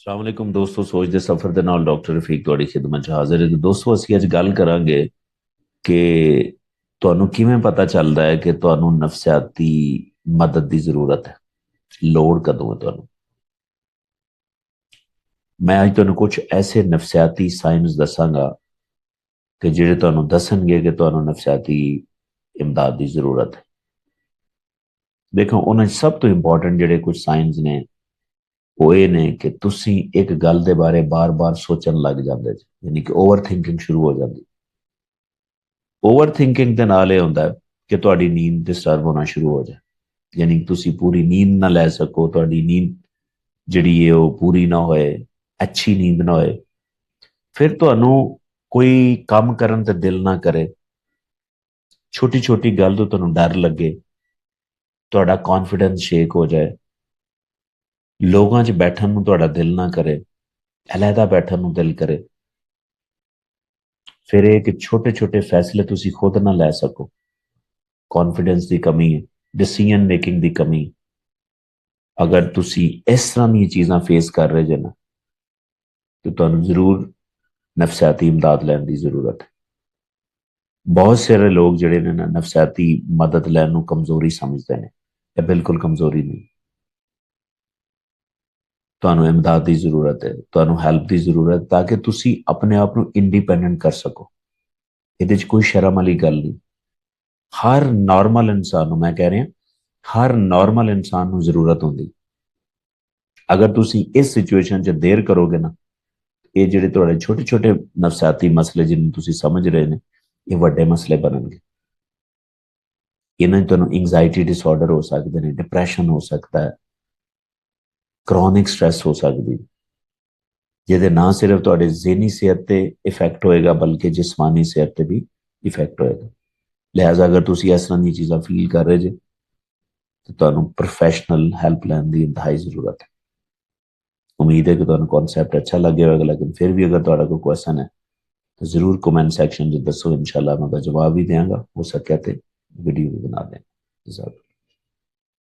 ਅਸਲਾਮ ਵਾਲੇਕੁਮ ਦੋਸਤੋ, ਸੋਚ ਦੇ ਸਫ਼ਰ ਦੇ ਨਾਲ ਡਾਕਟਰ ਰਫੀਕ ਤੁਹਾਡੀ ਖਿਦਮਤ 'ਚ ਹਾਜ਼ਰ ਹੈ। ਦੋਸਤੋ, ਅਸੀਂ ਅੱਜ ਗੱਲ ਕਰਾਂਗੇ ਕਿ ਤੁਹਾਨੂੰ ਕਿਵੇਂ ਪਤਾ ਚੱਲਦਾ ਹੈ ਕਿ ਤੁਹਾਨੂੰ ਨਫਸਿਆਤੀ ਮਦਦ ਦੀ ਜ਼ਰੂਰਤ ਹੈ, ਲੋੜ ਕਦੋਂ ਹੈ ਤੁਹਾਨੂੰ। ਮੈਂ ਅੱਜ ਤੁਹਾਨੂੰ ਕੁਝ ਐਸੇ ਨਫਸਿਆਤੀ ਸਾਇਨਸ ਦੱਸਾਂਗਾ ਕਿ ਜਿਹੜੇ ਤੁਹਾਨੂੰ ਦੱਸਣਗੇ ਕਿ ਤੁਹਾਨੂੰ ਨਫਸਿਆਤੀ ਇਮਦਾਦ ਦੀ ਜ਼ਰੂਰਤ ਹੈ। ਦੇਖੋ, ਉਹਨਾਂ 'ਚ ਸਭ ਤੋਂ ਇੰਪੋਰਟੈਂਟ ਜਿਹੜੇ ਕੁਝ ਸਾਇਨਸ ਨੇ ਉਹ ਇਹ ਨੇ ਕਿ ਤੁਸੀਂ ਇੱਕ ਗੱਲ ਦੇ ਬਾਰੇ ਬਾਰ-ਬਾਰ ਸੋਚਣ ਲੱਗ ਜਾਂਦੇ ਜੀ, ਯਾਨੀ ਕਿ ਓਵਰ ਥਿੰਕਿੰਗ ਸ਼ੁਰੂ ਹੋ ਜਾਂਦੀ। ਓਵਰ ਥਿੰਕਿੰਗ ਦੇ ਨਾਲ ਇਹ ਹੁੰਦਾ ਕਿ ਤੁਹਾਡੀ ਨੀਂਦ ਡਿਸਟਰਬ ਹੋਣਾ ਸ਼ੁਰੂ ਹੋ ਜਾਏ, ਯਾਨੀ ਕਿ ਤੁਸੀਂ ਪੂਰੀ ਨੀਂਦ ਨਾ ਲੈ ਸਕੋ, ਤੁਹਾਡੀ ਨੀਂਦ ਜਿਹੜੀ ਹੈ ਉਹ ਪੂਰੀ ਨਾ ਹੋਏ, ਅੱਛੀ ਨੀਂਦ ਨਾ ਹੋਏ। ਫਿਰ ਤੁਹਾਨੂੰ ਕੋਈ ਕੰਮ ਕਰਨ ਤੇ ਦਿਲ ਨਾ ਕਰੇ, ਛੋਟੀ ਛੋਟੀ ਗੱਲ ਤੋਂ ਤੁਹਾਨੂੰ ਡਰ ਲੱਗੇ, ਤੁਹਾਡਾ ਕੌਨਫੀਡੈਂਸ ਸ਼ੇਕ ਹੋ ਜਾਏ, ਲੋਕਾਂ 'ਚ ਬੈਠਣ ਨੂੰ ਤੁਹਾਡਾ ਦਿਲ ਨਾ ਕਰੇ, ਅਲੱਗਾ ਬੈਠਣ ਨੂੰ ਦਿਲ ਕਰੇ। ਫਿਰ ਇਹ ਕਿ ਛੋਟੇ ਛੋਟੇ ਫੈਸਲੇ ਤੁਸੀਂ ਖੁਦ ਨਾ ਲੈ ਸਕੋ, ਕੌਨਫੀਡੈਂਸ ਦੀ ਕਮੀ ਹੈ, ਡਿਸੀਜਨ ਮੇਕਿੰਗ ਦੀ ਕਮੀ। ਅਗਰ ਤੁਸੀਂ ਇਸ ਤਰ੍ਹਾਂ ਦੀਆਂ ਚੀਜ਼ਾਂ ਫੇਸ ਕਰ ਰਹੇ ਜੇ ਨਾ, ਤਾਂ ਤੁਹਾਨੂੰ ਜ਼ਰੂਰ ਨਫਸਿਆਤੀ ਇਮਦਾਦ ਲੈਣ ਦੀ ਜ਼ਰੂਰਤ ਹੈ। ਬਹੁਤ ਸਾਰੇ ਲੋਕ ਜਿਹੜੇ ਨੇ ਨਾ ਨਫਸਿਆਤੀ ਮਦਦ ਲੈਣ ਨੂੰ ਕਮਜ਼ੋਰੀ ਸਮਝਦੇ ਨੇ। ਇਹ ਬਿਲਕੁਲ ਕਮਜ਼ੋਰੀ ਨਹੀਂ। ਤੁਹਾਨੂੰ ਇਮਦਾਦ ਦੀ ਜ਼ਰੂਰਤ ਹੈ, ਤੁਹਾਨੂੰ ਹੈਲਪ ਦੀ ਜ਼ਰੂਰਤ, ਤਾਂ ਕਿ ਤੁਸੀਂ ਆਪਣੇ ਆਪ ਨੂੰ ਇੰਡੀਪੈਂਡੈਂਟ ਕਰ ਸਕੋ। ਇਹਦੇ 'ਚ ਕੋਈ ਸ਼ਰਮ ਵਾਲੀ ਗੱਲ ਨਹੀਂ। ਹਰ ਨਾਰਮਲ ਇਨਸਾਨ ਨੂੰ, ਮੈਂ ਕਹਿ ਰਿਹਾ, ਹਰ ਨਾਰਮਲ ਇਨਸਾਨ ਨੂੰ ਜ਼ਰੂਰਤ ਹੁੰਦੀ। ਅਗਰ ਤੁਸੀਂ ਇਸ ਸਿਚੁਏਸ਼ਨ 'ਚ ਦੇਰ ਕਰੋਗੇ ਨਾ, ਇਹ ਜਿਹੜੇ ਤੁਹਾਡੇ ਛੋਟੇ ਛੋਟੇ ਨਫਸਿਆਤੀ ਮਸਲੇ ਜਿਹਨੂੰ ਤੁਸੀਂ ਸਮਝ ਰਹੇ ਨੇ, ਇਹ ਵੱਡੇ ਮਸਲੇ ਬਣਨਗੇ। ਇਹਨਾਂ 'ਚ ਤੁਹਾਨੂੰ ਐਂਜ਼ਾਈਟੀ ਡਿਸਆਰਡਰ ਹੋ ਸਕਦੇ ਨੇ, ਡਿਪਰੈਸ਼ਨ ਹੋ ਸਕਦਾ ਹੈ, ਕ੍ਰੋਨਿਕ ਸਟ੍ਰੈਸ ਹੋ ਸਕਦੀ, ਜਿਹਦੇ ਨਾ ਸਿਰਫ ਤੁਹਾਡੇ ਜ਼ਿਹਨੀ ਸਿਹਤ ਤੇ ਇਫੈਕਟ ਹੋਏਗਾ ਬਲਕਿ ਜਿਸਮਾਨੀ ਸਿਹਤ ਤੇ ਵੀ ਇਫੈਕਟ ਹੋਏਗਾ। ਲਿਹਾਜ਼ਾ ਅਗਰ ਤੁਸੀਂ ਇਸ ਤਰ੍ਹਾਂ ਦੀਆਂ ਚੀਜ਼ਾਂ ਫੀਲ ਕਰ ਰਹੇ ਜੇ, ਤਾਂ ਤੁਹਾਨੂੰ ਪ੍ਰੋਫੈਸ਼ਨਲ ਹੈਲਪ ਲੈਣ ਦੀ ਇੰਤਹਾਈ ਜ਼ਰੂਰਤ ਹੈ। ਉਮੀਦ ਹੈ ਕਿ ਤੁਹਾਨੂੰ ਕਨਸੈਪਟ ਅੱਛਾ ਲੱਗਿਆ ਹੋਵੇਗਾ, ਲੇਕਿਨ ਫਿਰ ਵੀ ਅਗਰ ਤੁਹਾਡਾ ਕੋਈ ਕੁਐਸਚਨ ਹੈ ਤਾਂ ਜ਼ਰੂਰ ਕਮੈਂਟ ਸੈਕਸ਼ਨ 'ਚ ਦੱਸੋ। ਇਨਸ਼ਾਅੱਲਾ ਮੈਂ ਉਹਦਾ ਜਵਾਬ ਵੀ ਦਿਆਂਗਾ, ਹੋ ਸਕਿਆ ਤੇ ਵੀਡੀਓ ਵੀ ਬਣਾ ਦੇं।